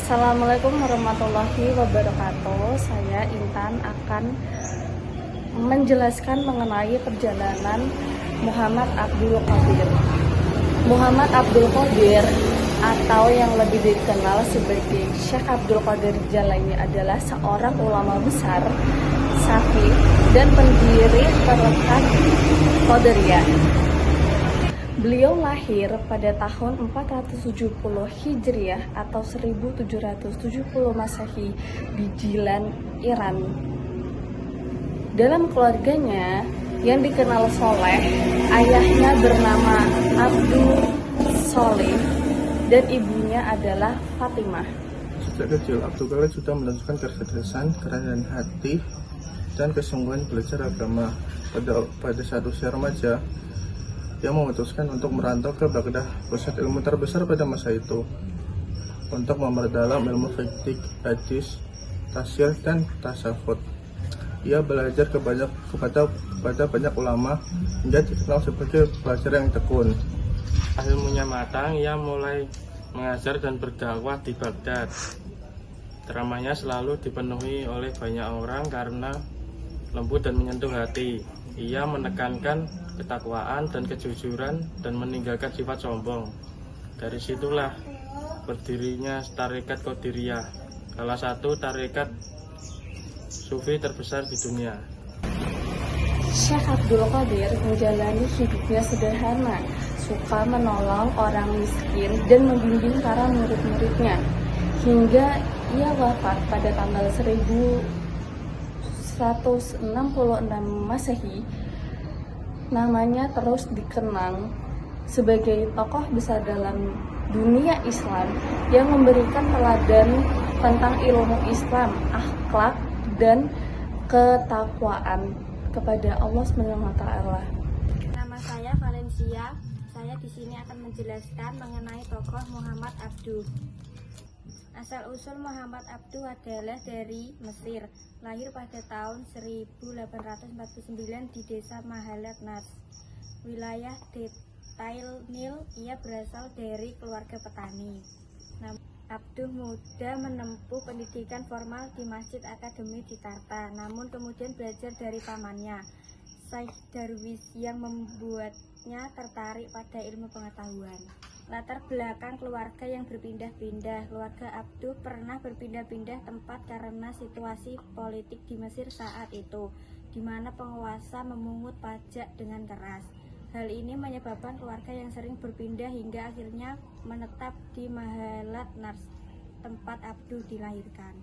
Assalamualaikum warahmatullahi wabarakatuh. Saya Intan akan menjelaskan mengenai perjalanan Muhammad Abdul Qadir. Muhammad Abdul Qadir atau yang lebih dikenal sebagai Syekh Abdul Qadir Jailani adalah seorang ulama besar, safi, dan pendiri tarekat Qadiriyah. Beliau lahir pada tahun 470 Hijriah atau 1770 Masehi di Jilan, Iran. Dalam keluarganya yang dikenal soleh, ayahnya bernama Abdul Soleh dan ibunya adalah Fatimah. Sejak kecil, Abdul Qadir sudah menunjukkan kecerdasan, kerendahan hati, dan kesungguhan belajar agama. Pada saat usia remaja, dia memutuskan untuk merantau ke Baghdad, pusat ilmu terbesar pada masa itu, untuk memperdalam ilmu fikih, hadis, tafsir, dan tasawuf. Ia belajar kepada banyak ulama hingga dikenal sebagai pelajar yang tekun. Ilmunya matang, ia mulai mengajar dan berdakwah di Baghdad. Ceramahnya selalu dipenuhi oleh banyak orang karena lembut dan menyentuh hati. Ia menekankan ketakwaan dan kejujuran dan meninggalkan sifat sombong. Dari situlah berdirinya tarekat Qadiriyah, salah satu tarekat sufi terbesar di dunia. Syekh Abdul Qadir menjalani hidupnya sederhana, suka menolong orang miskin dan membimbing para murid-muridnya, hingga ia wafat pada tanggal 1166 Masehi. Namanya terus dikenang sebagai tokoh besar dalam dunia Islam yang memberikan teladan tentang ilmu Islam, akhlak, dan ketakwaan kepada Allah SWT. Nama saya Valencia. Saya di sini akan menjelaskan mengenai tokoh Muhammad Abduh. Asal-usul Muhammad Abduh adalah dari Mesir. Lahir pada tahun 1849 di desa Mahalat Nars, wilayah Detail Nil. Ia berasal dari keluarga petani. Abduh muda menempuh pendidikan formal di Masjid Akademi di Tarta, namun kemudian belajar dari pamannya, Syekh Darwis, yang membuatnya tertarik pada ilmu pengetahuan. Latar belakang keluarga yang berpindah-pindah. Keluarga Abduh pernah berpindah-pindah tempat karena situasi politik di Mesir saat itu, di mana penguasa memungut pajak dengan keras. Hal ini menyebabkan keluarga yang sering berpindah hingga akhirnya menetap di Mahalat Nars, tempat Abduh dilahirkan.